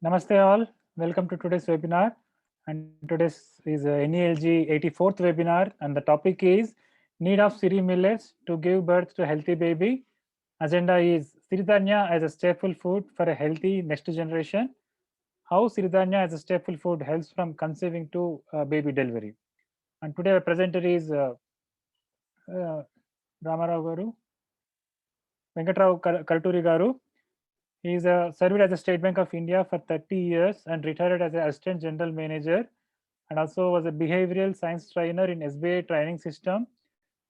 Namaste all, welcome to today's webinar, and today's is NELG 84th webinar, and the topic is need of Siri millets to give birth to a healthy baby. Agenda is Siridhanya as a staple food for a healthy next generation. How Siridhanya as a staple food helps from conceiving to baby delivery. And today our presenter is uh, Ramarao Garu, Venkatrao Karturi Garu. He is served as a State Bank of India for 30 years and retired as an Assistant General Manager, and also was a behavioral science trainer in SBI training system,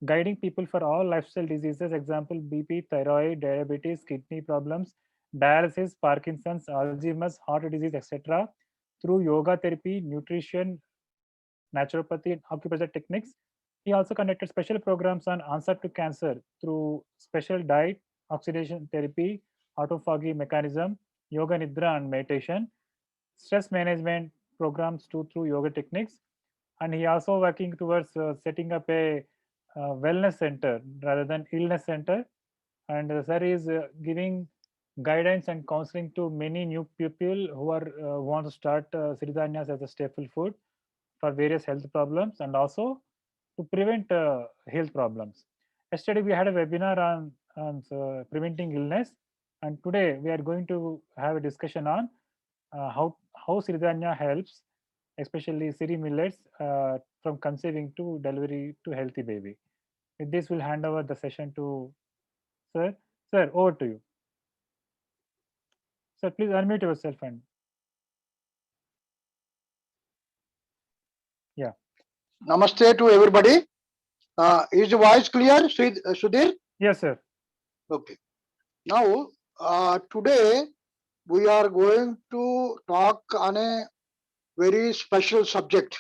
guiding people for all lifestyle diseases, example BP, thyroid, diabetes, kidney problems, dialysis, Parkinson's, Alzheimer's, heart disease, etc. through yoga therapy, nutrition, naturopathy, and acupressure techniques. He also conducted special programs on answer to cancer through special diet, oxidation therapy, autophagy mechanism, yoga nidra and meditation, stress management programs too through yoga techniques, and he also working towards setting up a wellness center rather than illness center. And sir is giving guidance and counseling to many new people who are want to start siridhanyas as a staple food for various health problems and also to prevent health problems. Yesterday we had a webinar on preventing illness, and today we are going to have a discussion on how siridhanya helps, especially siri millets, from conceiving to delivery to healthy baby. With this, we'll hand over the session to sir. Sir, over to you. Sir, please unmute yourself and yeah. Namaste to everybody. Is the voice clear, Sudhir? Yes, sir. Okay. Now, today we are going to talk on a very special subject.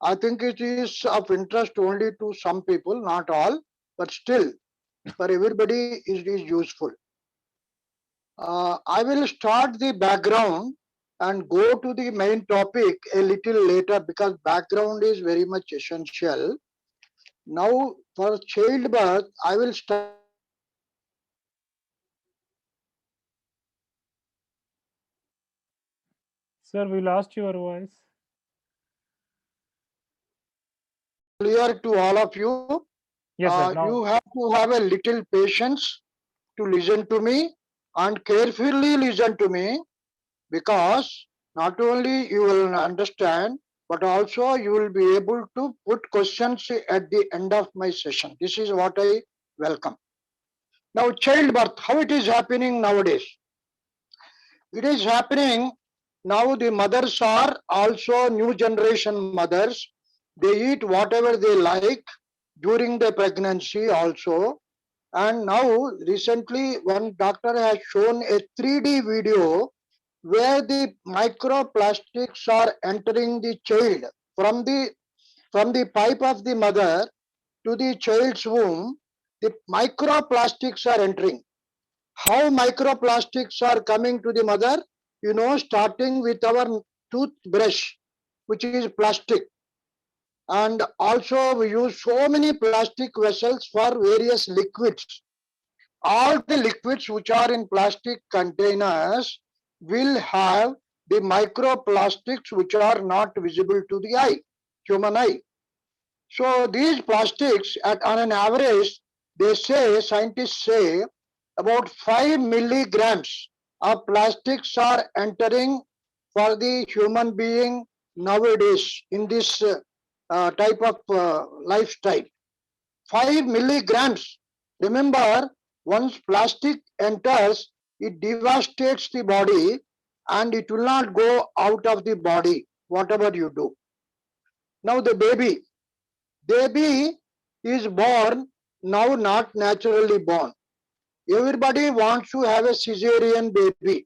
I think it is of interest only to some people, not all, but still, for everybody, it is useful. I will start the background and go to the main topic a little later because background is very much essential. Now, for childbirth, I will start with the childbirth. Sir, we lost your voice. Is it clear to all of you? Yes, sir. You Now, have to have a little patience to listen to me and carefully listen to me because not only you will understand but also you will be able to put questions at the end of my session. This is what I welcome. Now, childbirth, how it is happening nowadays? It is happening now. The mothers are also new generation mothers. They eat whatever they like during the pregnancy also. And now recently one doctor has shown a 3D video where the microplastics are entering the child from the pipe of the mother to the child's womb. The microplastics are entering. How microplastics are coming to the mother? Starting with our toothbrush, which is plastic. And also we use so many plastic vessels for various liquids. All the liquids which are in plastic containers will have the microplastics which are not visible to the eye, human eye. So these plastics, on an average, scientists say, about 5 milligrams of plastics are entering for the human being nowadays in this type of lifestyle. 5 milligrams. Remember, once plastic enters, it devastates the body and it will not go out of the body, whatever you do. Now the baby is born now, not naturally born. Everybody wants to have a cesarean baby.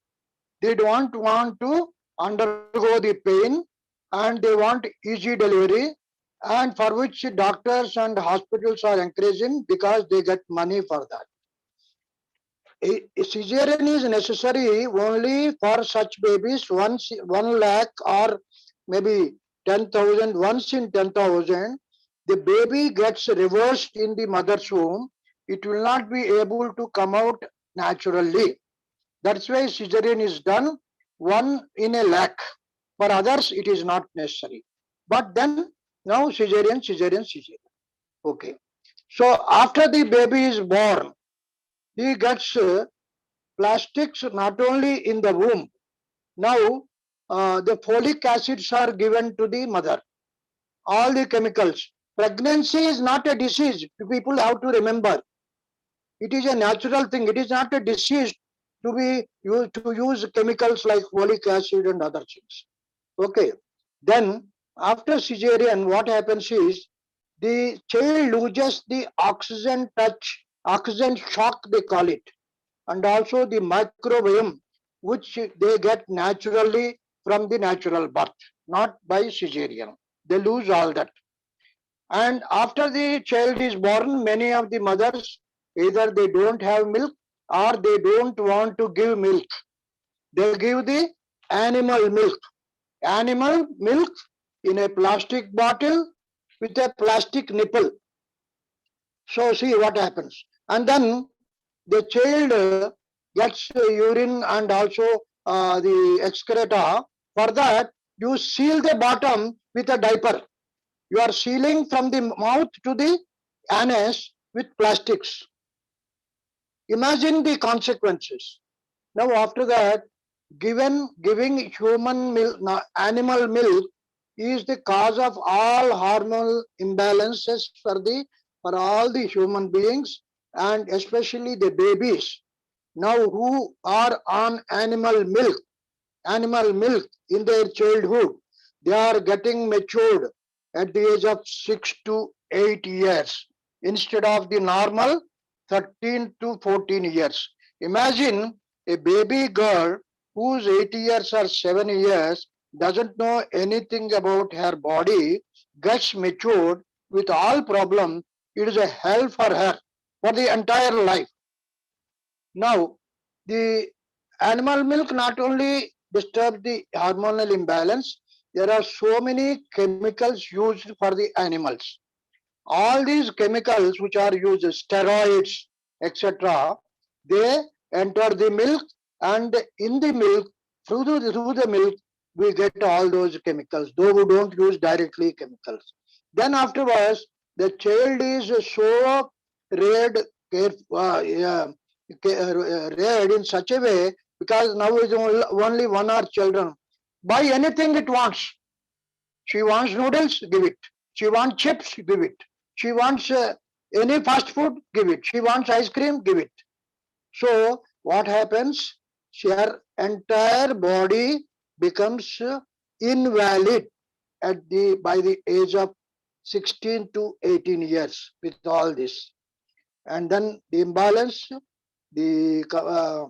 They don't want to undergo the pain and they want easy delivery, and for which doctors and hospitals are encouraging because they get money for that. A cesarean is necessary only for such babies once 1 lakh or maybe 10,000, once in 10,000 the baby gets reversed in the mother's womb. It will not be able to come out naturally. That's why cesarean is done. 1 in a lakh. For others, it is not necessary. But then now cesarean, cesarean, cesarean. Okay. So after the baby is born, he gets plastics not only in the womb. Now the folic acids are given to the mother. All the chemicals. Pregnancy is not a disease. People have to remember. It is a natural thing. It is not a disease to be used to use chemicals like folic acid and other things. Okay. Then after cesarean, what happens is the child loses the oxygen touch, oxygen shock they call it, and also the microbiome which they get naturally from the natural birth, not by cesarean. They lose all that. And after the child is born, many of the mothers either they don't have milk or they don't want to give milk. They give the animal milk. Animal milk in a plastic bottle with a plastic nipple. So see what happens. And then the child gets urine and also the excreta. For that, you seal the bottom with a diaper. You are sealing from the mouth to the anus with plastics. Imagine the consequences. Now after that, giving human milk, animal milk is the cause of all hormonal imbalances for all the human beings and especially the babies. Now who are on animal milk in their childhood, they are getting matured at the age of 6 to 8 years instead of the normal 13 to 14 years. Imagine a baby girl who's 8 years or 7 years doesn't know anything about her body, gets matured with all problems. It is a hell for her for the entire life. Now, the animal milk not only disturbs the hormonal imbalance, there are so many chemicals used for the animals. All these chemicals which are used, steroids, etc., they enter the milk, and in the milk, through the milk, we get all those chemicals, though we don't use directly chemicals. Then afterwards, the child is so reared, reared in such a way because now is only one or children. Buy anything it wants. She wants noodles, give it. She wants chips, give it. She wants any fast food, give it. She wants ice cream, give it. So what happens? Her entire body becomes invalid at the by the age of 16 to 18 years with all this. And then the imbalance, the uh,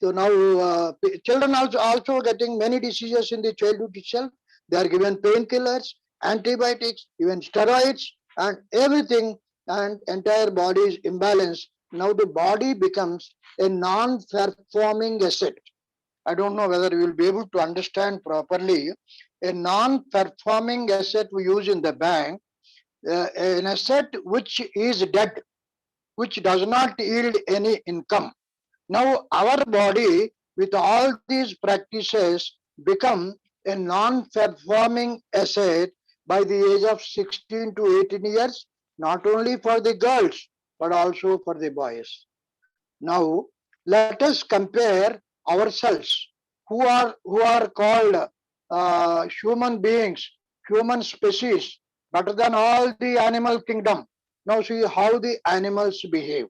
so now children also getting many diseases in the childhood itself. They are given painkillers, antibiotics, even steroids, and everything, and entire body is imbalanced. Now the body becomes a non-performing asset. I don't know whether you will be able to understand properly. A non-performing asset we use in the bank, an asset which is dead, which does not yield any income. Now our body with all these practices become a non-performing asset by the age of 16 to 18 years, not only for the girls, but also for the boys. Now let us compare ourselves who are called human beings, human species, better than all the animal kingdom. Now see how the animals behave.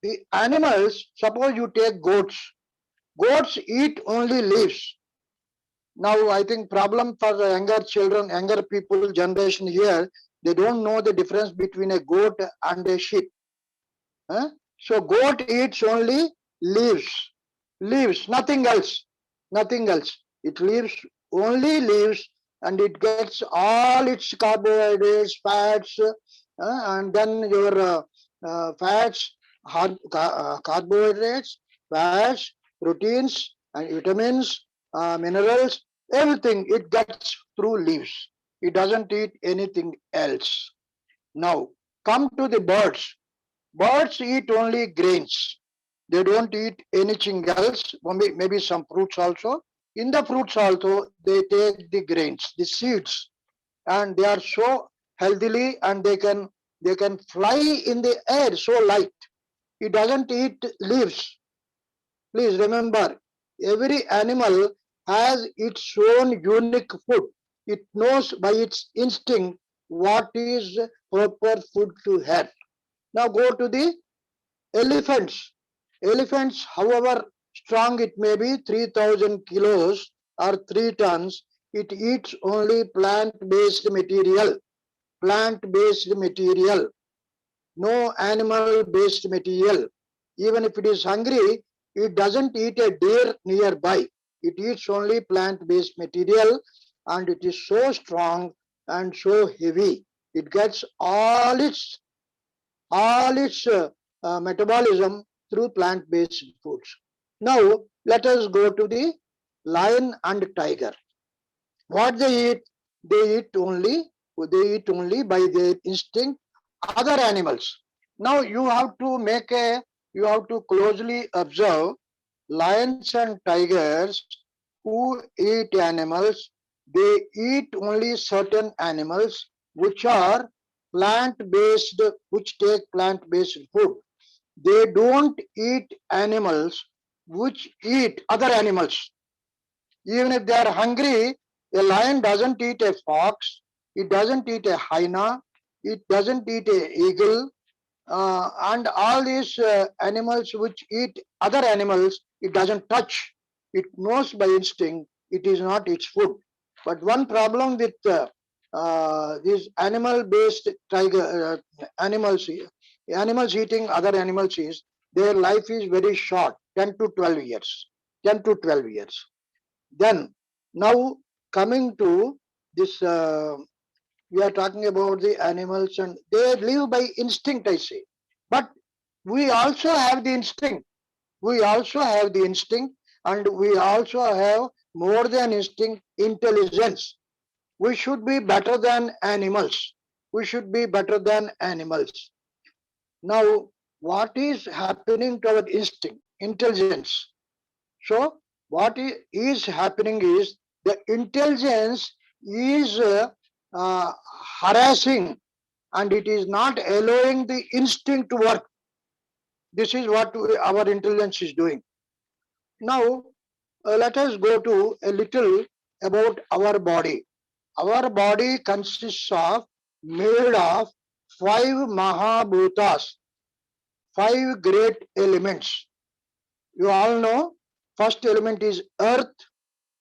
The animals, suppose you take goats. Goats eat only leaves. Now I think problem for the younger children, younger people generation here, they don't know the difference between a goat and a sheep. Huh? So goat eats only leaves. Leaves, nothing else. Nothing else. It leaves only leaves, and it gets all its carbohydrates, fats, and then your fats, carbohydrates, fats, proteins, and vitamins, minerals, everything it gets through leaves. It doesn't eat anything else. Now, come to the birds. Birds eat only grains. They don't eat anything else, maybe some fruits also. In the fruits also, they take the grains, the seeds, and they are so healthily, and they can fly in the air so light. It doesn't eat leaves. Please remember, every animal has its own unique food. It knows by its instinct what is proper food to have. Now go to the elephants. Elephants, however strong it may be, 3,000 kilos or 3 tons, it eats only plant-based material. Plant-based material, no animal-based material. Even if it is hungry, it doesn't eat a deer nearby. It eats only plant-based material, and it is so strong and so heavy. It gets all its metabolism through plant-based foods. Now, let us go to the lion and tiger. What they eat? They eat only by their instinct other animals. Now you have to closely observe lions and tigers who eat animals. They eat only certain animals which are plant-based, which take plant-based food. They don't eat animals which eat other animals. Even if they are hungry, a lion doesn't eat a fox, it doesn't eat a hyena, it doesn't eat a eagle, and all these animals which eat other animals, it doesn't touch. It knows by instinct it is not its food. But one problem with these animal-based animals eating other animals is their life is very short, 10 to 12 years. 10 to 12 years. Then, now coming to this, we are talking about the animals and they live by instinct, I say. But we also have the instinct. We also have the instinct, and we also have more than instinct, intelligence. We should be better than animals. We should be better than animals. Now, what is happening to our instinct, intelligence? So, what is happening is the intelligence is harassing, and it is not allowing the instinct to work. This is what our intelligence is doing. Now, let us go to a little about our body. Our body consists of made of 5 Mahabhutas, 5 great elements. You all know, first element is earth.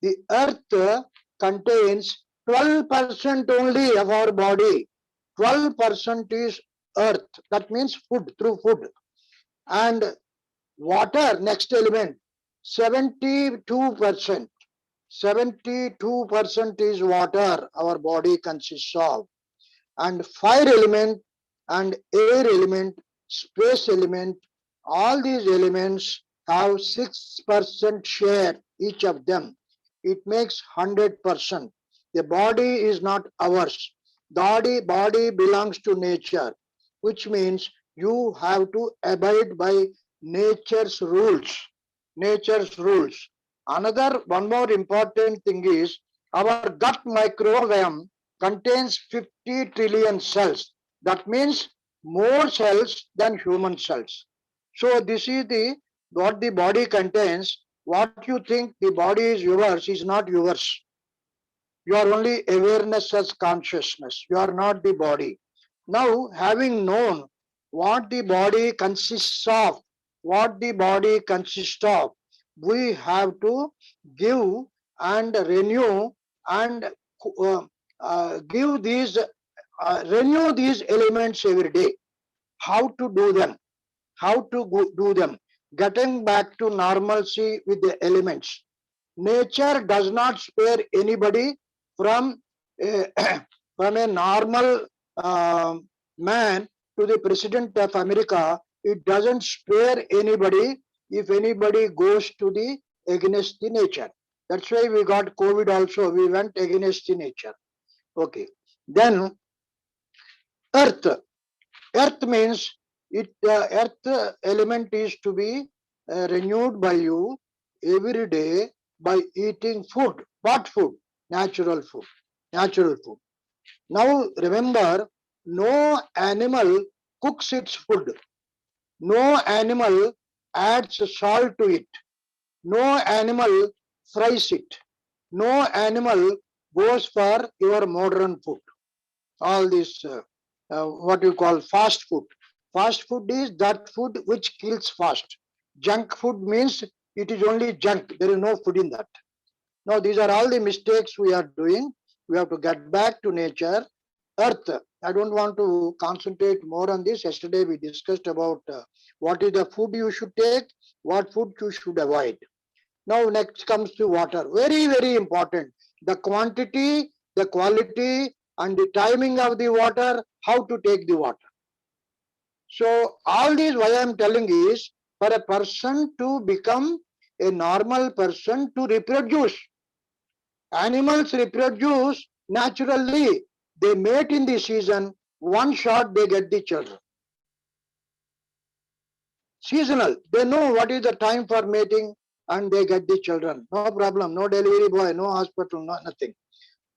The earth contains 12% only of our body. 12% is earth. That means food, through food. And water, next element, 72%. 72% is water our body consists of. And fire element and air element, space element, all these elements have 6% share, each of them. It makes 100%. The body is not ours. Body belongs to nature, which means you have to abide by nature's rules. Nature's rules. Another one more important thing is our gut microbiome contains 50 trillion cells. That means more cells than human cells. So this is the what the body contains. What you think the body is yours is not yours. You are only awareness as consciousness. You are not the body. Now, having known what the body consists of, we have to give and renew and renew these elements every day. How to do them? How to do them? Getting back to normalcy with the elements. Nature does not spare anybody from a, from a normal man to the president of America. It doesn't spare anybody if anybody goes to the against the nature. That's why we got COVID also. We went against the nature. Okay. Then earth. Earth means earth element is to be renewed by you every day by eating food. What food? Natural food. Natural food. Now remember, no animal cooks its food. No animal adds salt to it. No animal fries it. No animal goes for your modern food. All this, what you call fast food. Fast food is that food which kills fast. Junk food means it is only junk. There is no food in that. Now, these are all the mistakes we are doing. We have to get back to nature, earth. I don't want to concentrate more on this. Yesterday we discussed about what is the food you should take, what food you should avoid. Now, next comes to water. Very, very important. The quantity, the quality, and the timing of the water, how to take the water. So, all these, why I am telling is for a person to become a normal person to reproduce. Animals reproduce naturally. They mate in the season. One shot, they get the children. Seasonal. They know what is the time for mating and they get the children. No problem. No delivery boy, no hospital, no nothing.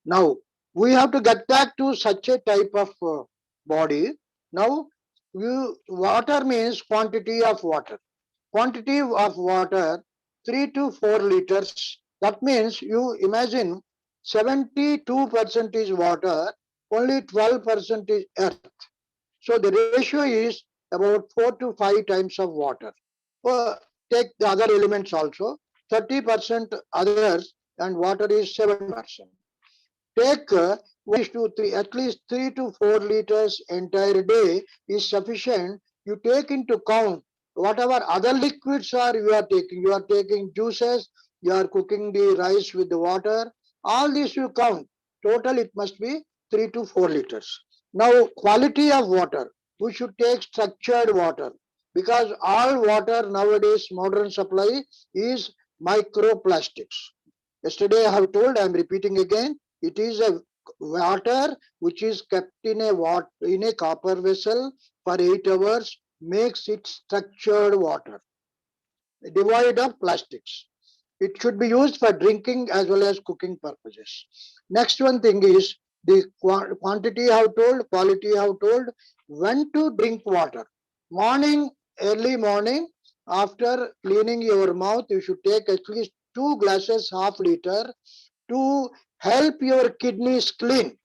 Now, we have to get back to such a type of body. Now, water means quantity of water. Quantity of water, 3 to 4 liters. That means you imagine 72% is water, only 12% is earth. So the ratio is about 4 to 5 times of water. Take the other elements also, 30% others, and water is 7%. Take 1 is to 3, at least 3 to 4 liters entire day is sufficient. You take into count whatever other liquids are you are taking. You are taking juices, you are cooking the rice with the water. All this you count. Total it must be 3 to 4 liters. Now, quality of water. We should take structured water because all water nowadays, modern supply is microplastics. Yesterday I have told, I am repeating again, it is a water which is kept in a copper vessel for 8 hours, makes it structured water, devoid of plastics. It should be used for drinking as well as cooking purposes. Next one thing is the quantity I have told, quality I have told, when to drink water. Morning, early morning, after cleaning your mouth, you should take at least 2 glasses, half liter, to help your kidneys clean.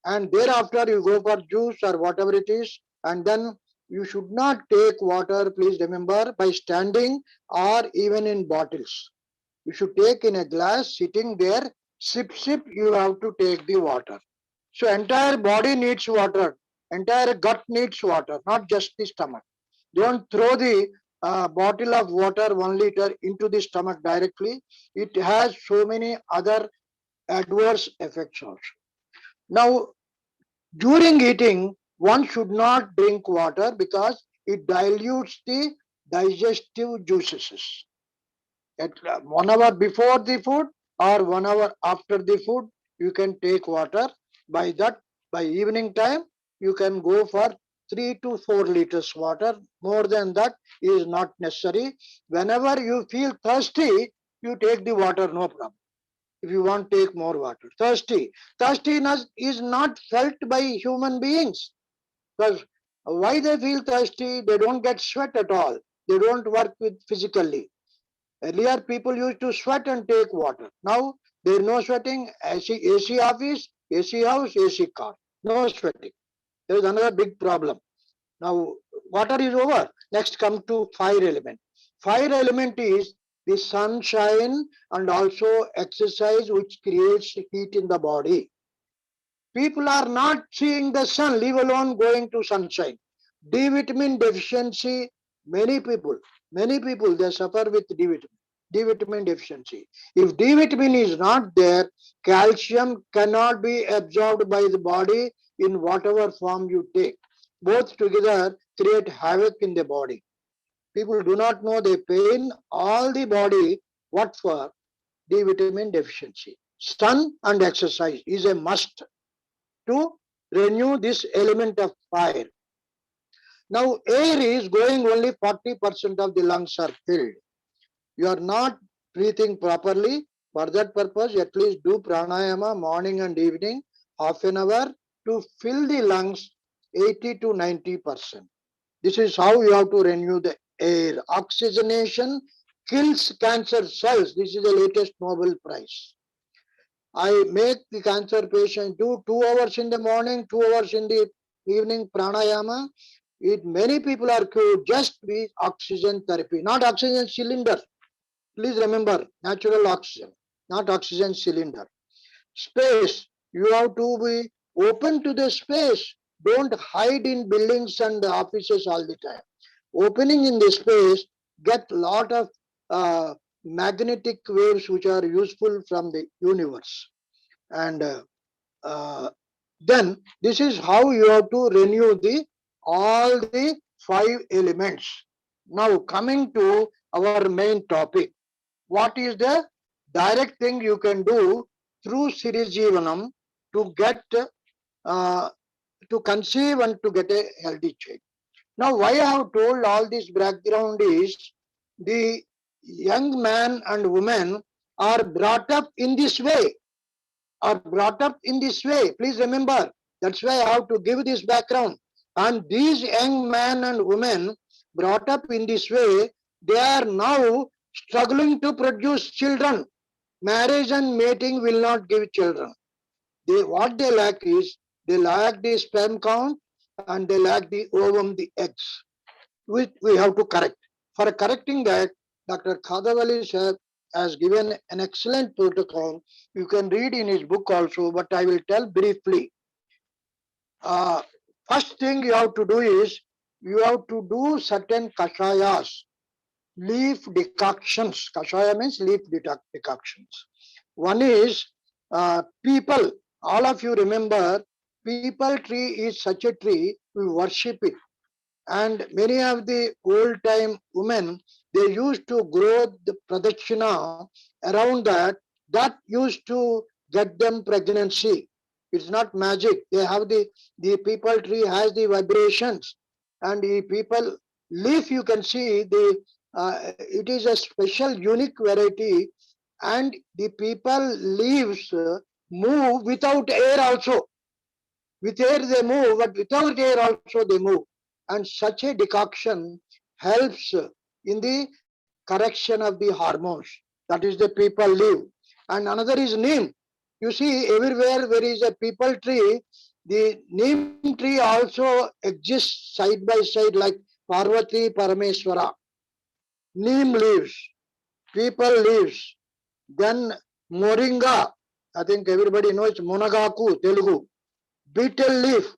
And thereafter, you go for juice or whatever it is, and then you should not take water, please remember, by standing or even in bottles. You should take in a glass, sitting there, sip, sip, you have to take the water. So entire body needs water, entire gut needs water, not just the stomach. Don't throw the bottle of water 1 liter into the stomach directly. It has so many other adverse effects also. Now, during eating, one should not drink water because it dilutes the digestive juices. At 1 hour before the food or 1 hour after the food, you can take water. By that, by evening time, you can go for 3 to 4 liters water. More than that is not necessary. Whenever you feel thirsty, you take the water, no problem. If you want, take more water. Thirstiness is not felt by human beings because why they feel thirsty? They don't get sweat at all. They don't work with physically. Earlier, people used to sweat and take water. Now, there is no sweating. AC office, AC house, AC car. No sweating. There is another big problem. Now, water is over. Next, come to fire element. Fire element is the sunshine and also exercise which creates heat in the body. People are not seeing the sun, leave alone going to sunshine. D vitamin deficiency, many people, they suffer with D vitamin. D vitamin deficiency. If D vitamin is not there, calcium cannot be absorbed by the body in whatever form you take. Both together create havoc in the body. People do not know they pain all the body. What for? D vitamin deficiency. Sun and exercise is a must to renew this element of fire. Now air is going, only 40% of the lungs are filled. You are not breathing properly. For that purpose, at least do pranayama morning and evening, half an hour, to fill the lungs 80 to 90%. This is how you have to renew the air. Oxygenation kills cancer cells. This is the latest Nobel Prize. I make the cancer patient do 2 hours in the morning, 2 hours in the evening pranayama. Many people are cured just with oxygen therapy, not oxygen cylinder. Please remember, natural oxygen, not oxygen cylinder. Space, you have to be open to the space. Don't hide in buildings and offices all the time. Opening in the space, get lot of magnetic waves which are useful from the universe. And then this is how you have to renew the all the 5 elements. Now coming to our main topic, what is the direct thing you can do through Siri Jeevanam to get to conceive and to get a healthy child. Now why I have told all this background is the young man and woman are brought up in this way, Please remember, that's why I have to give this background. And these young men and women brought up in this way, they are now struggling to produce children. Marriage and mating will not give children. What they lack is, they lack the sperm count and they lack the ovum, the eggs, which we have to correct. For correcting that, Dr. Khadavali has given an excellent protocol. You can read in his book also, but I will tell briefly. First thing you have to do is, you have to do certain kashayas, leaf decoctions. Kashaya means leaf decoctions. One is people. All of you remember, people tree is such a tree, we worship it. And many of the old time women, they used to grow the pradakshina around that. That used to get them pregnancy. It's not magic. They have the people tree has the vibrations, and the people leaf, you can see it is a special unique variety, and the people leaves move without air also. With air they move, but without air also they move. And such a decoction helps in the correction of the hormones. That is the people leaf. And another is neem. You see, everywhere there is a people tree. The neem tree also exists side by side like Parvati Parameswara. Neem leaves, people leaves. Then moringa, I think everybody knows Monagaku, Telugu. Betel leaf,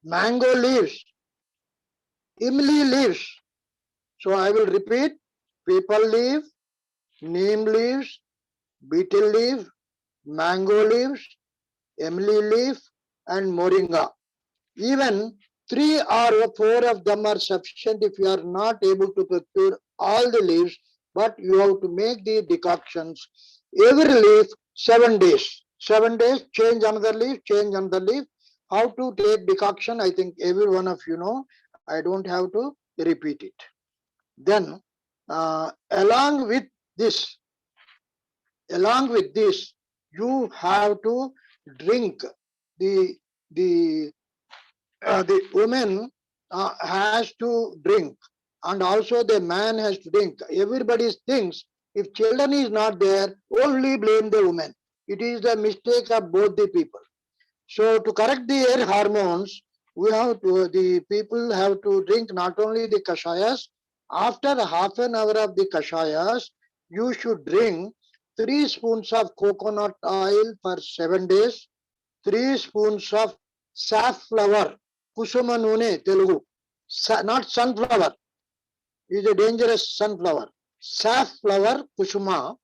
mango leaves, imli leaves. So I will repeat: people leaf, neem leaves, betel leaf, mango leaves, imli leaf, and moringa. Even 3 or 4 of them are sufficient if you are not able to procure all the leaves, but you have to make the decoctions. Every leaf 7 days. 7 days, change another leaf, change another leaf. How to take decoction, I think every one of you know. I don't have to repeat it. Then, along with this, you have to drink. The woman has to drink, and also the man has to drink. Everybody thinks if children is not there, only blame the woman. It is the mistake of both the people. So to correct the air hormones, the people have to drink not only the kashayas. After half an hour of the kashayas, you should drink 3 spoons of coconut oil for 7 days, 3 spoons of safflower, kusuma nune Telugu, not sunflower, is a dangerous sunflower. Safflower kusuma,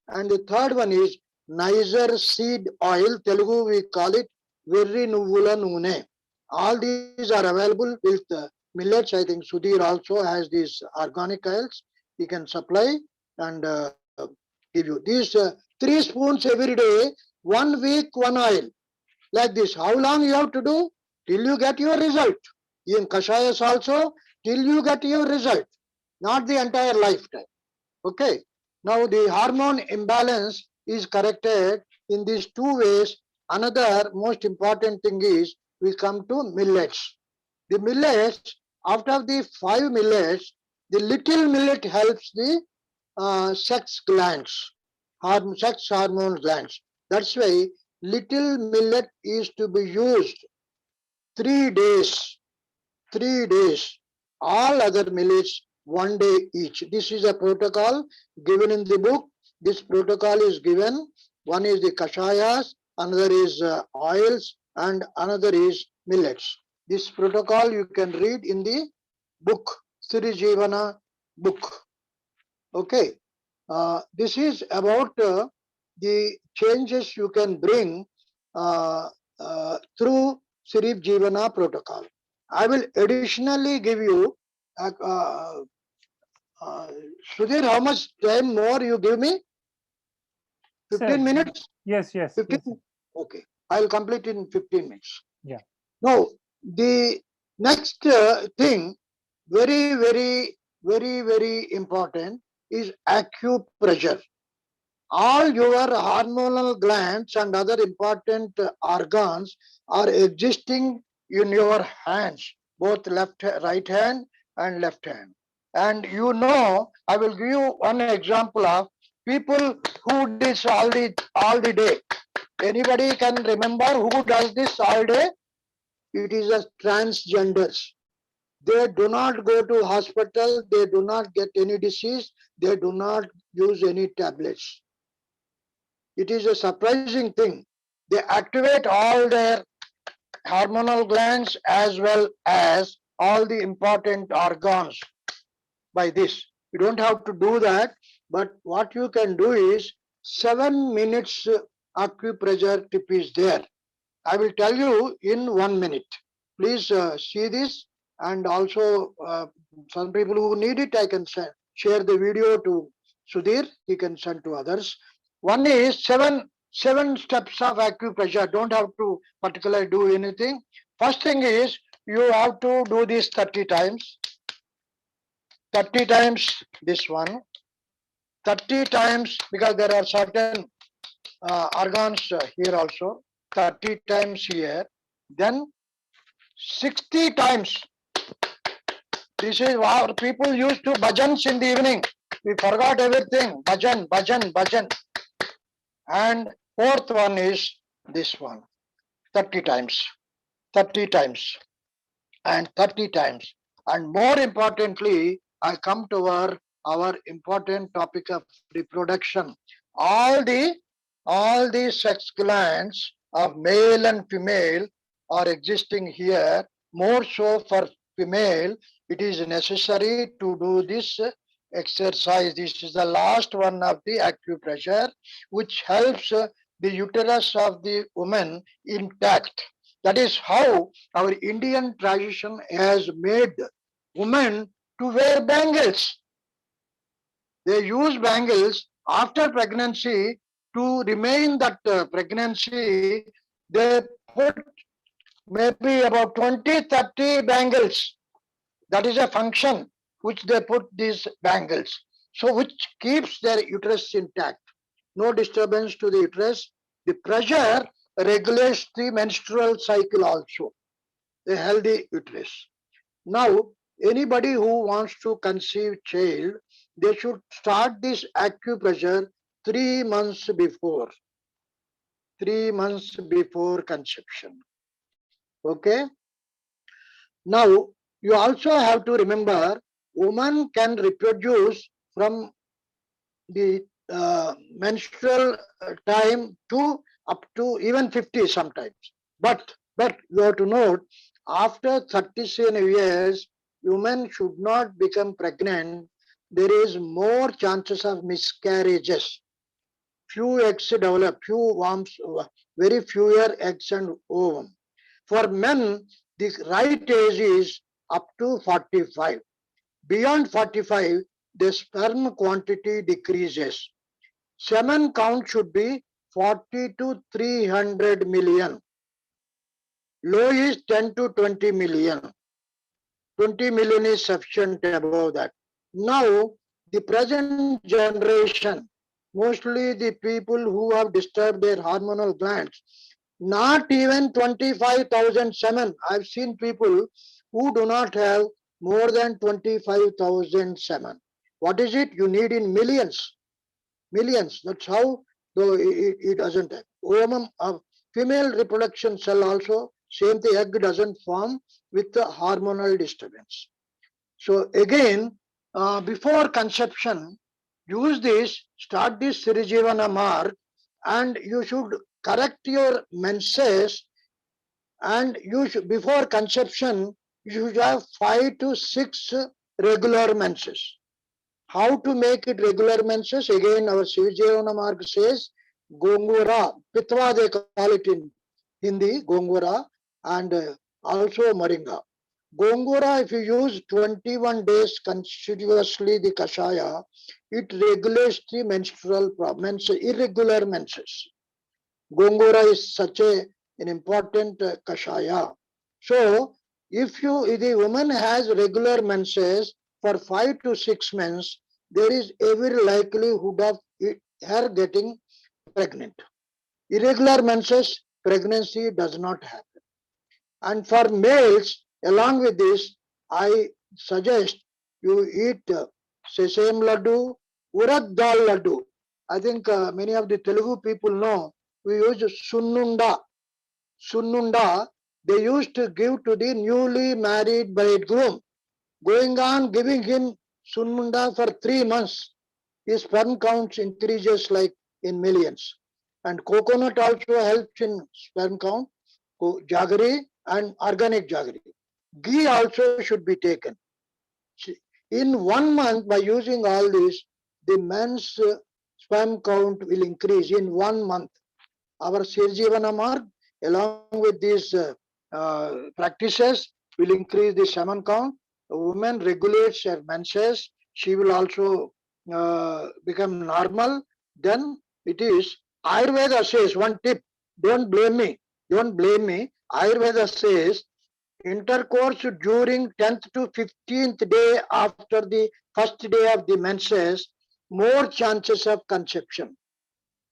and the third one is Niger seed oil, Telugu we call it Verri Nuvula Nune. All these are available with millets. I think Sudhir also has these organic oils. He can supply and give you these 3 spoons every day, 1 week, 1 oil. Like this. How long you have to do? Till you get your result. in Kashayas also, till you get your result, not the entire lifetime. Okay. Now the hormone imbalance is corrected in these two ways. Another most important thing is we come to millets. The millets, after the 5 millets, the little millet helps the sex glands, sex hormone glands. That's why little millet is to be used 3 days. 3 days. All other millets 1 day each. This is a protocol given in the book. This protocol is given. One is the kashayas, another is oils, and another is millets. This protocol you can read in the book, Sri Jivana book. Okay. This is about the changes you can bring through Sri Jivana protocol. I will additionally give you, Sudhir, how much time more you give me? 15 Sir, minutes? yes, yes, 15? yes. Okay. I will complete in 15 minutes. Yeah. Now, the next thing, very important is acupressure. All your hormonal glands and other important organs are existing in your hands, both right hand and left hand. And you know, I will give you one example of people who do this all the day. Anybody can remember who does this all day? It is a transgenders. They do not go to hospital, they do not get any disease, they do not use any tablets. It is a surprising thing. They activate all their hormonal glands as well as all the important organs by this. You don't have to do that, but what you can do is 7 minutes acupressure tip is there. I will tell you in 1 minute. Please see this, and also some people who need it, I can share the video to Sudhir. He can send to others. One is seven steps of acupressure. Don't have to particularly do anything. First thing is you have to do this 30 times. 30 times this one. 30 times because there are certain organs here also. 30 times here. Then 60 times. This is what people used to bhajans in the evening. We forgot everything. Bhajan, bhajan, bhajan. And fourth one is this one. 30 times. 30 times. And 30 times. And more importantly, I come to our important topic of reproduction. All the sex glands of male and female are existing here. More so for female, it is necessary to do this exercise. This is the last one of the acupressure, which helps the uterus of the woman intact. That is how our Indian tradition has made women to wear bangles. They use bangles after pregnancy to remain that pregnancy. They put maybe about 20, 30 bangles. That is a function which they put these bangles. So which keeps their uterus intact. No disturbance to the uterus. The pressure regulates the menstrual cycle also. A healthy uterus. Now, anybody who wants to conceive child, they should start this acupressure 3 months before. 3 months before conception. Okay. Now, you also have to remember, woman can reproduce from the menstrual time to up to even 50 sometimes. But you have to note, after 37 years, women should not become pregnant. There is more chances of miscarriages. Few eggs develop, few worms, very fewer eggs and ovum. For men, the right age is up to 45. Beyond 45, the sperm quantity decreases. Semen count should be 40 to 300 million. Low is 10 to 20 million. 20 million is sufficient above that. Now, the present generation, mostly the people who have disturbed their hormonal glands, not even 25,000 semen. I've seen people who do not have more than 25,000 semen. What is it? You need in millions. Millions. That's how, though it doesn't have. Ovum of female reproduction cell also, same thing, egg doesn't form with the hormonal disturbance. So again, before conception, use this, start this Sirijivana mark, and you should correct your menses, and you should, before conception, you should have 5 to 6 regular menses. How to make it regular menses? Again, our Sirijivana mark says, Gongura, Pitwa they call it in Hindi, Gongura, and also Moringa. Gongura, if you use 21 days continuously the kashaya, it regulates the menstrual problems, irregular menses. Gongura is such an important kashaya. So, if the woman has regular menses for 5 to 6 months, there is every likelihood of her getting pregnant. Irregular menses, pregnancy does not happen. And for males, along with this, I suggest you eat sesame laddu, urad dal laddu. I think many of the Telugu people know we use sunnunda. Sunnunda, they used to give to the newly married bridegroom. Going on giving him sunnunda for 3 months, his sperm counts increases like in millions. And coconut also helps in sperm count, jaggery and organic jaggery. Ghee also should be taken. In 1 month, by using all this, the men's sperm count will increase in 1 month. Our Sirjivana mark, along with these practices, will increase the semen count. A woman regulates her menses. She will also become normal. Then it is Ayurveda says, one tip, don't blame me. Don't blame me. Ayurveda says intercourse during 10th to 15th day after the first day of the menses, more chances of conception.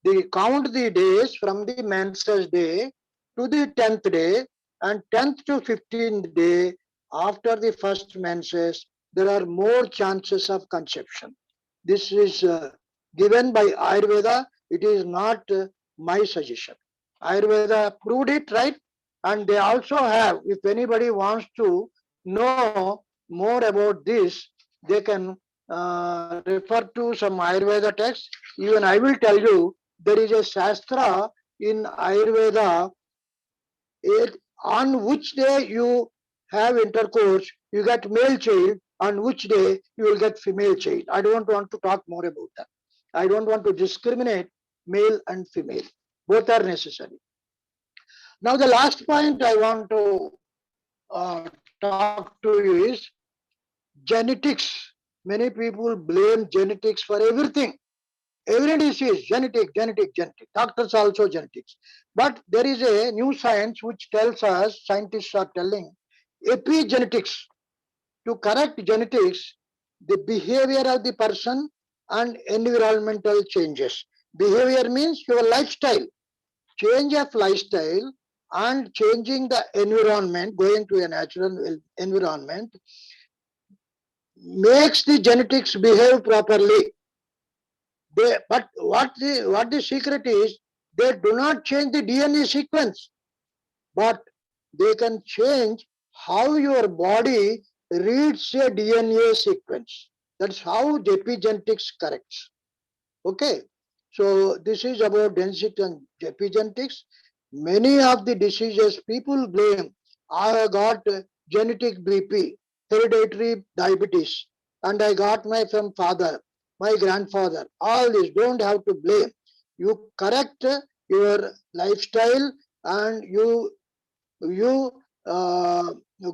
They count the days from the menses day to the 10th day, and 10th to 15th day after the first menses, there are more chances of conception. This is given by Ayurveda. It is not my suggestion. Ayurveda proved it, right? And they also have, if anybody wants to know more about this, they can refer to some Ayurveda text. Even I will tell you, there is a Shastra in Ayurveda, on which day you have intercourse, you get male child, on which day you will get female child. I don't want to talk more about that. I don't want to discriminate male and female. Both are necessary. Now, the last point I want to talk to you is genetics. Many people blame genetics for everything. Every disease, genetic. Doctors also genetics. But there is a new science which tells us, scientists are telling, epigenetics. To correct genetics, the behavior of the person and environmental changes. Behavior means your lifestyle. Change of lifestyle and changing the environment, going to a natural environment, makes the genetics behave properly. But what the secret is, they do not change the DNA sequence, but they can change how your body reads a DNA sequence. That's how epigenetics corrects. Okay, so this is about density and epigenetics. Many of the diseases people blame, I have got genetic BP, hereditary diabetes, and I got my from father, my grandfather. All this don't have to blame. You correct your lifestyle, and you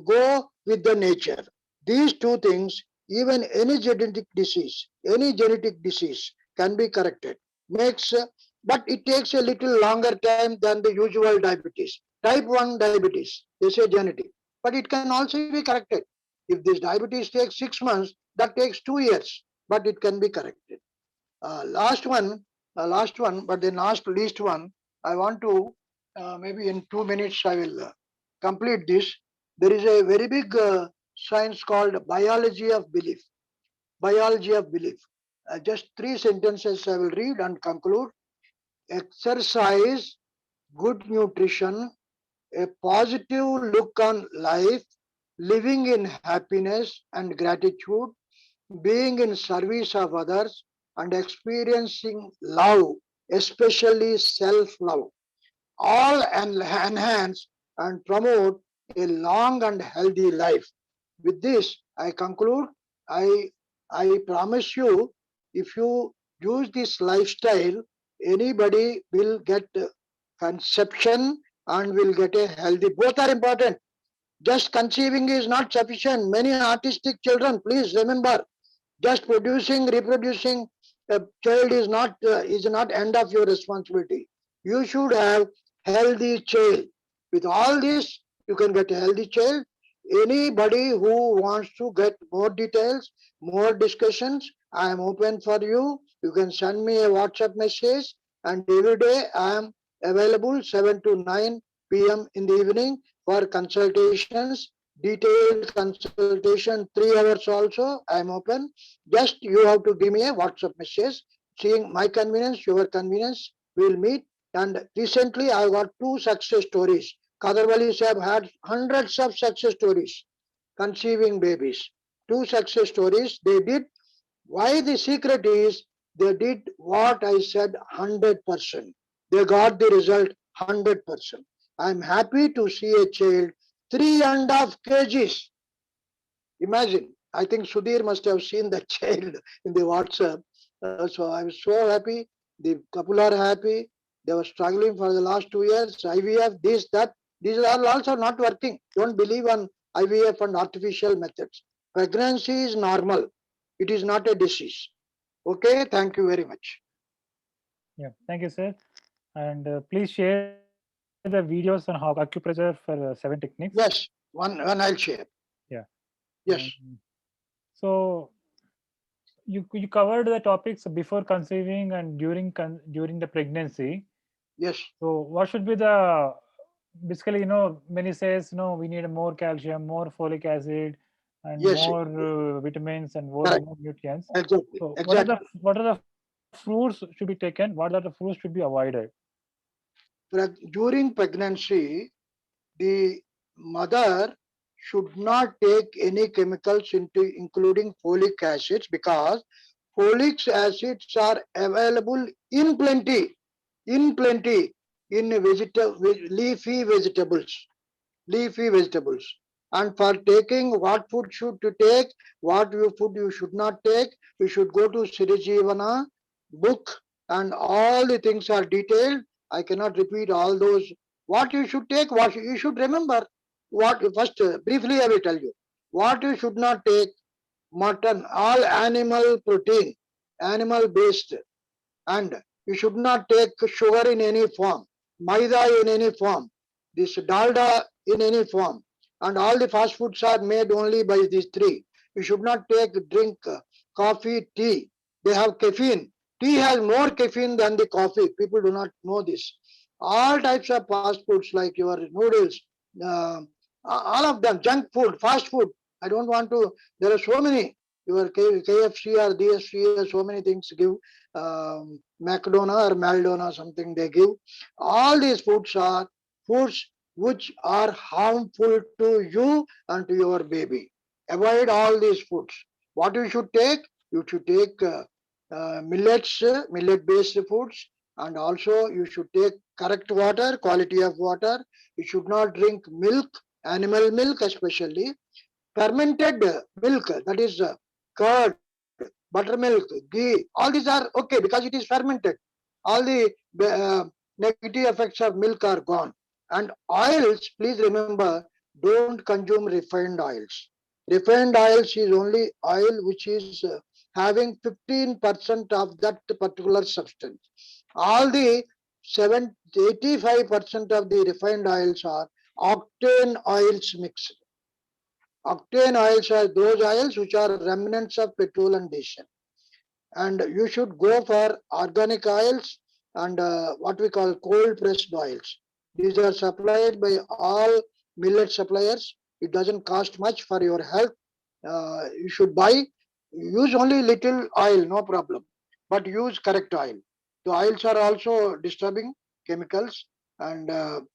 go with the nature. These two things, even any genetic disease can be corrected. Makes, but it takes a little longer time than the usual diabetes. Type 1 diabetes, they say genetic, but it can also be corrected. If this diabetes takes 6 months, that takes 2 years, but it can be corrected. Last one, but the last least one, I want to, maybe in 2 minutes I will complete this. There is a very big science called biology of belief. Biology of belief. Just 3 sentences I will read and conclude. Exercise, good nutrition, a positive look on life, living in happiness and gratitude, being in service of others, and experiencing love, especially self love, all enhance and promote a long and healthy life. With this, I conclude. I, I promise you, if you use this lifestyle, anybody will get conception and will get a healthy. Both are important. Just conceiving is not sufficient. Many artistic children, please remember, just producing, reproducing a child is not end of your responsibility. You should have healthy child. With all this, you can get a healthy child. Anybody who wants to get more details, more discussions, I am open for you. You can send me a WhatsApp message, and every day I am available 7 to 9 p.m. in the evening for consultations, detailed consultation, 3 hours also. I am open. Just you have to give me a WhatsApp message. Seeing my convenience, your convenience, we'll meet. And recently I got 2 success stories. Kadarwali Sahib had hundreds of success stories conceiving babies. 2 success stories they did. Why the secret is they did what I said 100%. They got the result 100%. I'm happy to see a child 3.5 kgs. Imagine. I think Sudhir must have seen that child in the WhatsApp. So I was so happy. The couple are happy. They were struggling for the last 2 years. IVF, this, that. These are also not working. Don't believe on IVF and artificial methods. Pregnancy is normal. It is not a disease. Okay, thank you very much. Yeah, thank you, sir. And please share the videos on how acupressure for 7 techniques. Yes, one I'll share. Yeah. Yes, So you covered the topics before conceiving and during the pregnancy. yes, So what should be the basically, many says, we need more calcium, more folic acid, and yes, more vitamins and correct. more nutrients. Exactly, So exactly. what are the fruits should be taken? What are the fruits should be avoided? During pregnancy, the mother should not take any chemicals into including folic acids, because folic acids are available in plenty in leafy vegetables, leafy vegetables. And for taking what food should to take, what food you should not take, you should go to Sirijivana book, and all the things are detailed. I cannot repeat all those. What you should take, what you should remember. What first, briefly I will tell you. What you should not take: mutton, all animal protein, animal based, and you should not take sugar in any form, maida in any form, this dalda in any form, and all the fast foods are made only by these three. You should not drink coffee, tea. They have caffeine. Tea has more caffeine than the coffee. People do not know this. All types of fast foods like your noodles, uh, all of them, junk food, fast food. I don't want to. There are so many. Your KFC or DSC, so many things give. McDonough or Maldona, something they give. All these foods are foods which are harmful to you and to your baby. Avoid all these foods. What you should take? You should take millets, millet-based foods, and also you should take correct water, quality of water. You should not drink milk, animal milk especially. Fermented milk, that is curd, buttermilk, ghee, all these are okay because it is fermented. All the negative effects of milk are gone. And oils, please remember, don't consume refined oils. Refined oils is only oil which is having 15% of that particular substance. All the 85% of the refined oils are octane oils mixed. Octane oils are those oils which are remnants of petrol and diesel. And you should go for organic oils and what we call cold pressed oils. These are supplied by all millet suppliers. It doesn't cost much for your health. You should buy, use only little oil, no problem, but use correct oil. The oils are also disturbing chemicals, and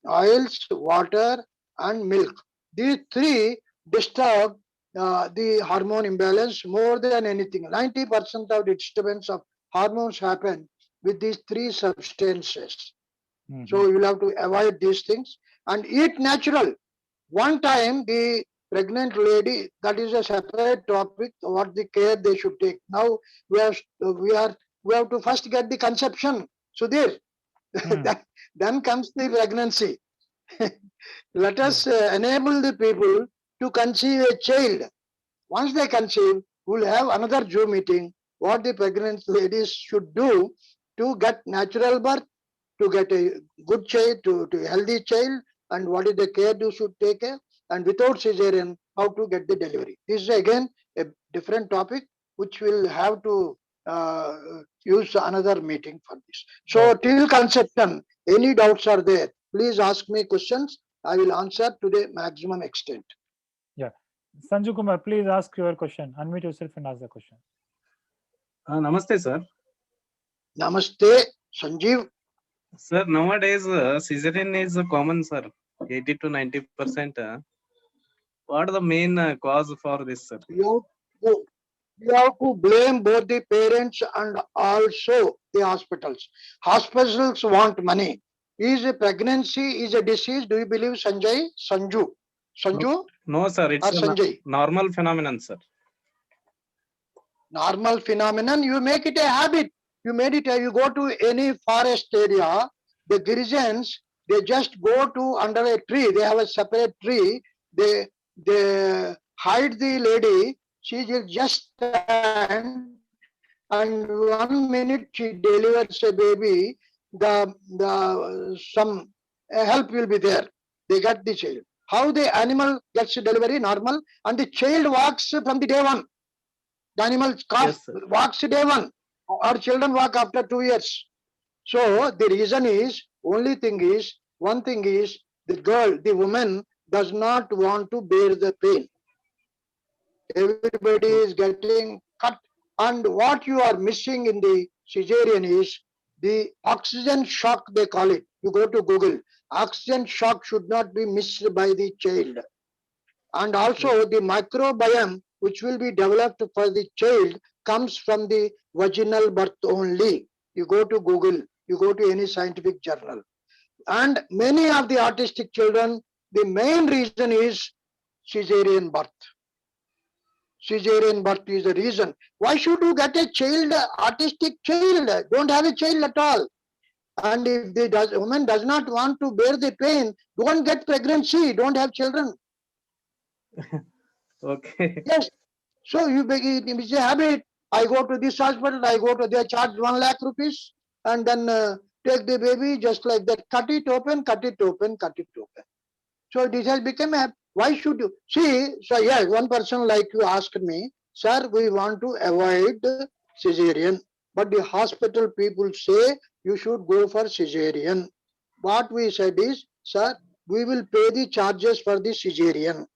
oils, water, and milk. These three disturb the hormone imbalance more than anything. 90% of the disturbance of hormones happen with these three substances. So you'll have to avoid these things and eat natural. One time the pregnant lady, that is a separate topic, what the care they should take. Now we have we are we have to first get the conception. Sudhir, then comes the pregnancy. Let us enable the people to conceive a child. Once they conceive, we'll have another Zoom meeting. What the pregnant ladies should do to get natural birth, to get a good child, to a healthy child, and what is the care you should take care, and without cesarean, how to get the delivery. This is again a different topic which will have to use another meeting for this. So till conception, any doubts are there, please ask me questions. I will answer to the maximum extent. Yeah. Sanju Kumar, please ask your question. Unmute yourself and ask the question. Namaste, sir. Namaste, Sanjeev. Sir, nowadays cesarean is common, sir. 80 to 90%. What are the main cause for this, sir? You have to blame both the parents and also the hospitals. Hospitals want money. Is a pregnancy is a disease? Do you believe, Sanjay? Sanju? No, sir. It's or Sanjay? normal phenomenon, sir. Normal phenomenon. You make it a habit. You made it. You go to any forest area. The Girijans, they just go to under a tree. They have a separate tree. They hide the lady. She will just stand, and 1 minute she delivers a baby. Some help will be there. They get the child. How the animal gets delivery normal, and the child walks from the day one. The animal walks day one. Our children walk after 2 years. So the reason is, one thing is the girl, the woman does not want to bear the pain. Everybody is getting cut, and what you are missing in the cesarean is the oxygen shock, they call it. You go to Google. Oxygen shock should not be missed by the child. And also the microbiome which will be developed for the child comes from the vaginal birth only. You go to Google, you go to any scientific journal. And many of the autistic children, the main reason is cesarean birth. Cesarean birth is the reason. Why should you get a child, autistic child? Don't have a child at all. And if the woman does not want to bear the pain, don't get pregnancy, don't have children. Okay. Yes. So it's a habit. I go to this hospital, they charge 1 lakh rupees, and then take the baby just like that, cut it open. So this has become a, why should you? See, so yes, one person like you asked me, sir, we want to avoid cesarean, but the hospital people say you should go for cesarean. What we said is, sir, we will pay the charges for the cesarean.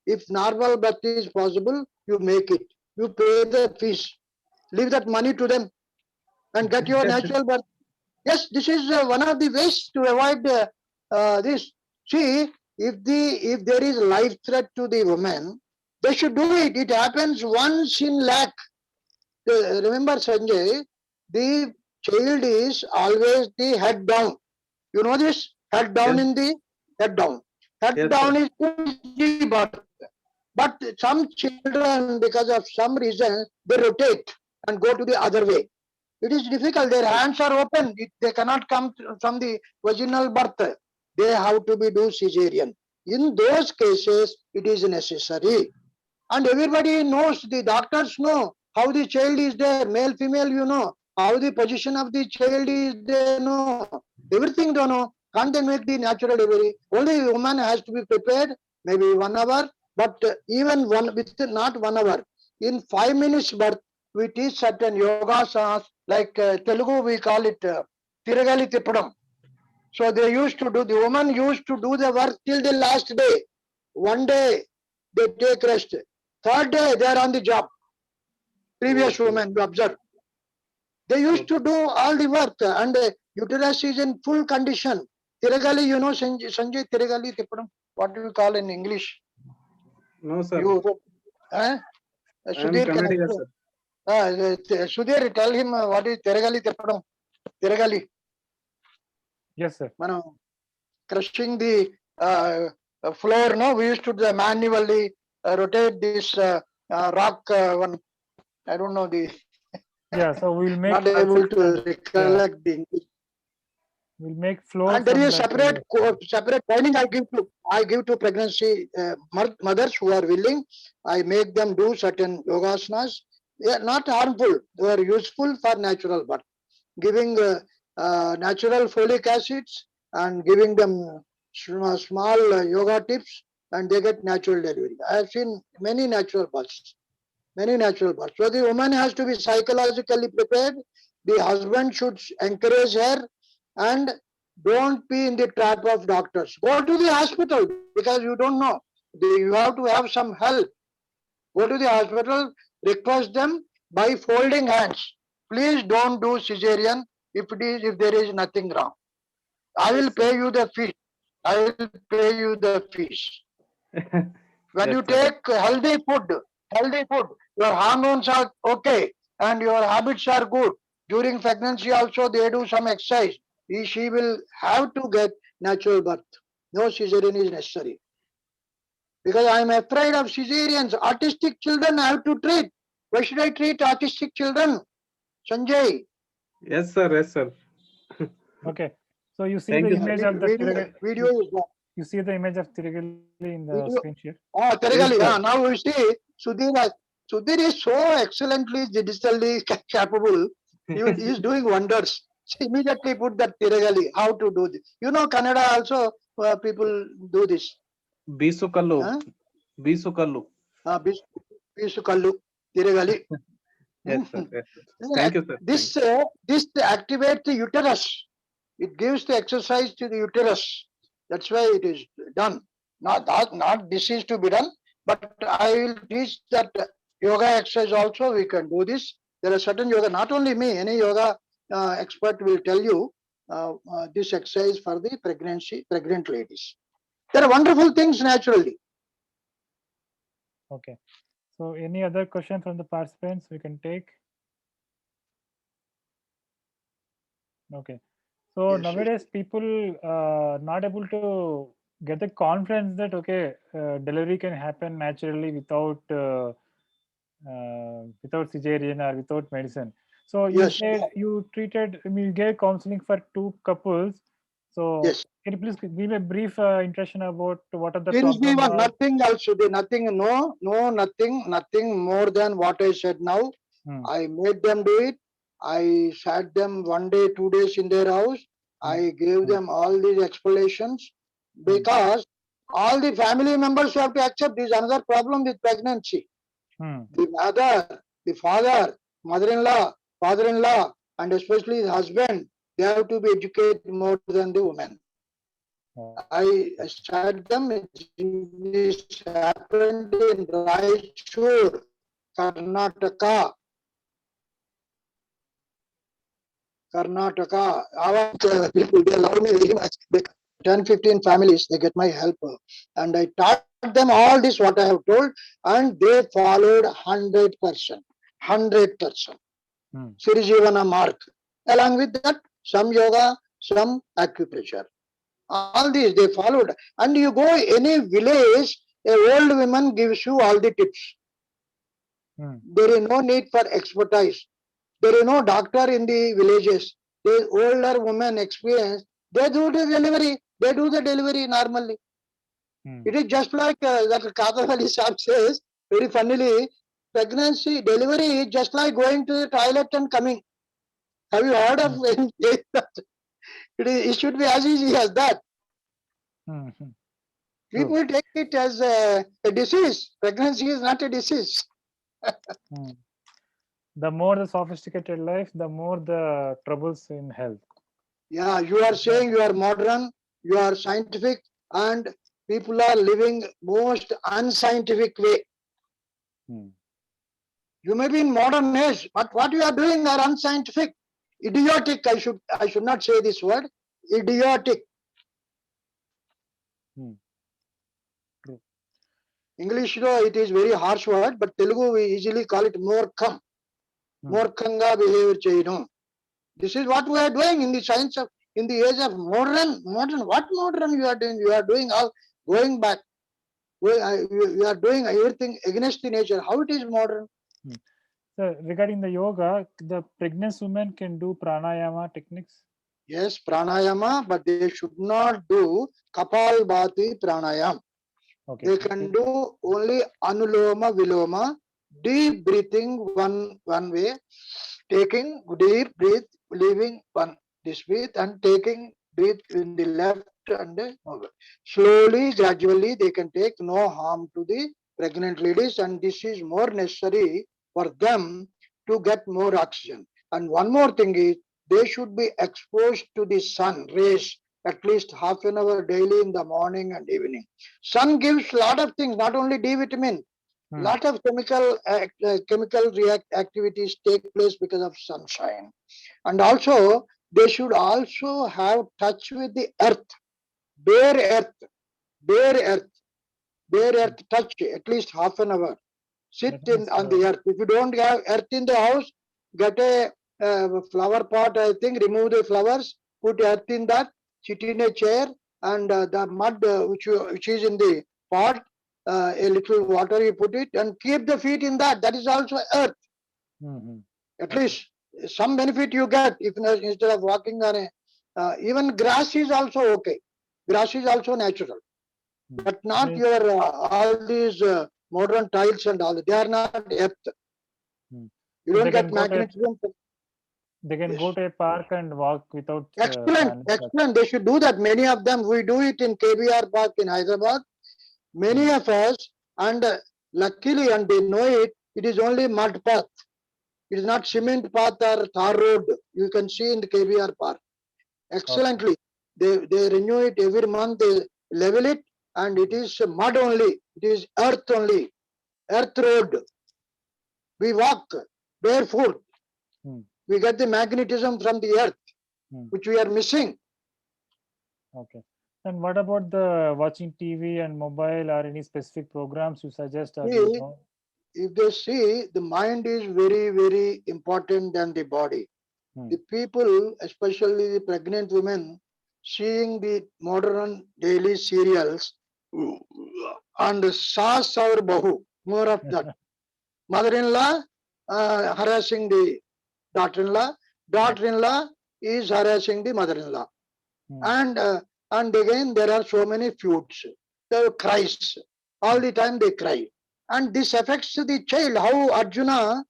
If normal birth is possible, you make it. You pay the fees. Leave that money to them and get your natural birth. Yes, this is one of the ways to avoid this. See, if there is life threat to the woman, they should do it. It happens once in lakh. Remember, Sanjay, the child is always the head down. You know this? Head down in the head down. Head down is the birth. But some children, because of some reason, they rotate and go to the other way. It is difficult. Their hands are open. They cannot come from the vaginal birth. They have to be do cesarean. In those cases, it is necessary. And everybody knows, the doctors know how the child is there, male, female, you know. How the position of the child is there, know. Everything they know. Can't they make the natural delivery? Only the woman has to be prepared, maybe 1 hour, But even with not 1 hour, in 5 minutes birth, we teach certain yogasanas, like Telugu we call it Tiragali Tippadam. So they used to do, the woman used to do the work till the last day. One day they take rest. Third day they are on the job. Previous Okay. women, you observe. They used to do all the work, and uterus is in full condition. Tiragali, you know, Sanjay Tiragali Tippadam. What do you call in English? No, sir. You, eh? I am Sudhir, can Kannadiga, I sir. Sudhir, tell him what is Tiragali Tippadam. Tiragali. Yes, sir. మనం crushing the floor, no, we used to manually rotate this rock one. I don't know the. Yeah, so we'll make Not able to circles, yeah. recollect the English. We'll make flow And there from is that. separate separate training I give to pregnancy mothers who are willing. I make them do certain yogasanas. They are not harmful. They are useful for natural birth. Giving natural folic acids and giving them small yoga tips, and they get natural delivery. I have seen many natural births. Many natural births. So the woman has to be psychologically prepared. The husband should encourage her, and don't be in the trap of doctors. Go to the hospital because you don't know. You have to have some help. Go to the hospital, request them by folding hands. Please don't do cesarean if there is nothing wrong. I will Yes, sir. pay you the fees. I will pay you the fees. When Yes, you sir. take healthy food, your hormones are okay and your habits are good. During pregnancy also they do some exercise. She will have to get natural birth. No cesarean is necessary. Because I am afraid of cesareans. Autistic children I have to treat. Why should I treat autistic children? Sanjay. Yes, sir. Yes, sir. Okay, so you see Thank the you, sir. image of the Video is there. you see the image of Tirigali in the Video. screen share. Oh, Tirigali. Yes, sir. Now you see Sudhir is so excellently digitally capable. He is doing wonders. So immediately put that Tirigali. How to do this? You know, Kannada also people do this. Bisukallu. Huh? Bisukallu. Bisukallu, Tirigali. Yes, sir. Yes, sir. Thank you, sir. This activates the uterus. It gives the exercise to the uterus. That's why it is done. Not this is to be done, but I will teach that yoga exercise also. We can do this. There are certain yoga. Not only me, any yoga expert will tell you this exercise for the pregnant ladies. There are wonderful things naturally. Okay, so any other question from the participants we can take? Okay, so Yes, nowadays people not able to get the confidence that okay, delivery can happen naturally without without cesarean or without medicine. So you yes, said you treated, I mean, you gave counseling for 2 couples. So yes. can you please give a brief introduction about what are the Since we problem? were nothing else, nothing, nothing more than what I said now. I made them do it. I sat them 1 day, 2 days in their house. I gave them all these explanations because all the family members have to accept this. Another problem with pregnancy. The mother, the father, mother-in-law, father-in-law, and especially the husband, they have to be educated more than the woman. I sat them. This happened in Raichur, Karnataka. People, they love me very much. 10, 15 families, they get my help. And I taught them all this, what I have told, and they followed 100%. 100%. Sirijivana mark. Along with that, some yoga, some acupressure. All these they followed. And you go any village, a old woman gives you all the tips. There is no need for expertise. There is no doctor in the villages. The older women experience, they do the delivery. They do the delivery normally. It is just like that Kadavali Sahib says, very funnily, pregnancy, delivery is just like going to the toilet and coming. Have you heard of it? It should be as easy as that. People take it as a disease. Pregnancy is not a disease. The more the sophisticated life, the more the troubles in health. Yeah, you are saying you are modern, you are scientific, and people are living most unscientific way. You may be in modern age, but what you are doing are unscientific, idiotic. I should not say this word, idiotic. True. English, it is very harsh word, but Telugu we easily call it morkham. Morkhanga behavior cheyadam. This is what we are doing in the science of, in the age of modern. What modern you are doing? You are doing all going back. You are doing everything against the nature. How it is modern? So regarding the yoga, the pregnant women can do pranayama techniques. Yes, pranayama, but they should not do kapalbhati pranayam. Okay. They can do only anuloma viloma, deep breathing one way, taking deep breath, leaving one this breath, and taking breath in the left and slowly, gradually they can take, no harm to the pregnant ladies, and this is more necessary for them to get more oxygen. And one more thing is they should be exposed to the sun rays at least half an hour daily in the morning and evening. Sun gives lot of things, not only D vitamin. Lot of chemical activities take place because of sunshine. And also they should also have touch with the earth, bare earth, bare earth, bare earth touch at least half an hour. Sit on the earth. If you don't have earth in the house, get a flower pot, I think, remove the flowers, put earth in that, sit in a chair, and the mud which is in the pot, a little water you put it, and keep the feet in that. That is also earth. At least some benefit you get if instead of walking on a, even grass is also okay. Grass is also natural, but not your all these modern tiles and all. They are not earth. You don't get magnetism. They can go to a park and walk without. Excellent. They should do that. Many of them, we do it in KBR Park in Hyderabad. Many of us, and luckily, and they know it, it is only mud path. It is not cement path or tar road. You can see in the KBR Park. Excellently. They renew it every month, they level it, and it is mud only. It is earth only. Earth road. We walk barefoot. We get the magnetism from the earth, which we are missing. Okay. And what about the watching TV and mobile or any specific programs you suggest? If they see, the mind is very, very important than the body. The people, especially the pregnant women, seeing the modern daily serials and Saas or Bahu, more of that. Mother-in-law harassing the daughter-in-law, daughter-in-law is harassing the mother-in-law. And again, there are so many feuds. There cries. All the time they cry. And this affects the child. How Arjuna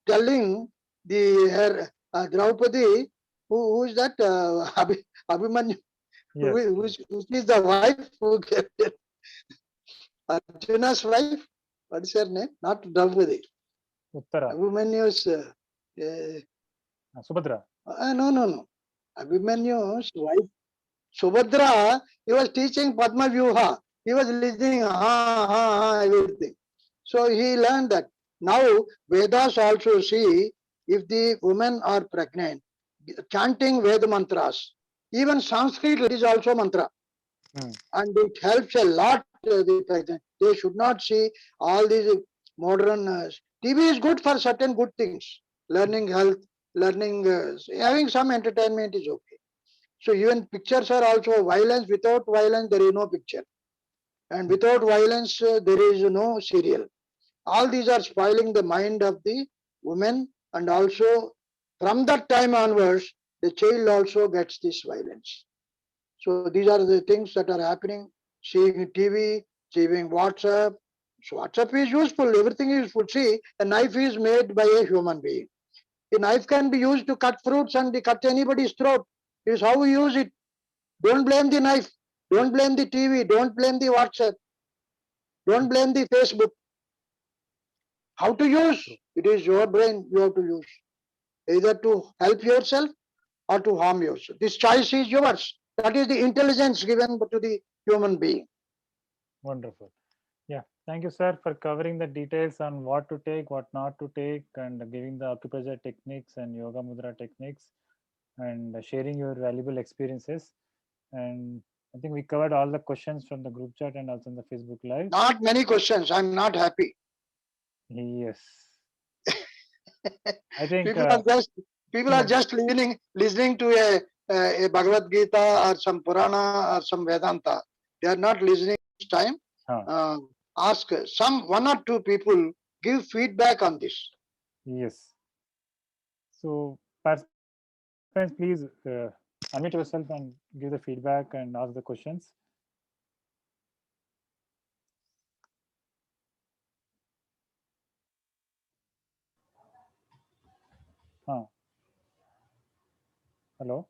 telling the Draupadi, who is that? Abhimanyu, who is the wife who kept it. Arjuna's wife, what is her name? Not Draupadi. Uttara. Abhimanyu's Subhadra. No. Abhimanyu's wife, Subhadra, he was teaching Padma Vyuha. He was listening, everything. So he learned that. Now Vedas also see if the women are pregnant, chanting Veda mantras. Even Sanskrit is also mantra. And it helps a lot the pregnant. They should not see all these modern TV is good for certain good things. Learning health, learning, having some entertainment is okay. So even pictures are also violence. Without violence, there is no picture. And without violence, there is no serial. All these are spoiling the mind of the women, and also from that time onwards, the child also gets this violence. So these are the things that are happening. Seeing TV, seeing WhatsApp. So WhatsApp is useful. Everything is useful. See, a knife is made by a human being. A knife can be used to cut fruits and cut anybody's throat. It is how we use it. Don't blame the knife. Don't blame the TV. Don't blame the WhatsApp. Don't blame the Facebook. How to use? It is your brain you have to use. Either to help yourself or to harm yourself. This choice is yours. That is the intelligence given to the human being. Wonderful. Yeah, thank you, sir, for covering the details on what to take, what not to take, and giving the acupressure techniques and yoga mudra techniques, and sharing your valuable experiences. And I think we covered all the questions from the group chat and also in the Facebook Live. Not many questions. I'm not happy. Yes. I think People are just listening to a Bhagavad Gita or some Purana or some Vedanta. They are not listening this time. Ask one or two people, give feedback on this. Yes. So participants, please unmute yourself and give the feedback and ask the questions. Hello.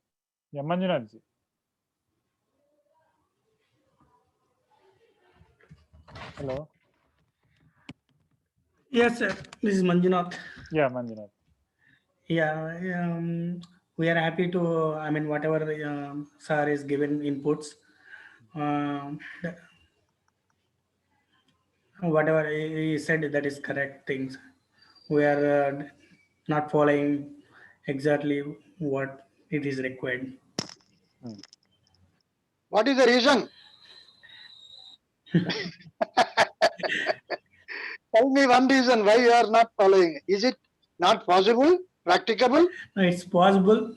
Yeah, Manjunath ji. Hello. Yes, sir. This is Manjunath. Yeah, Manjunath. Yeah, we are happy to, I mean, whatever sir is given inputs, whatever he said, that is correct things. We are not following exactly what it is required. What is the reason? Tell me one reason why you are not following. Is it not possible, practicable? It's possible.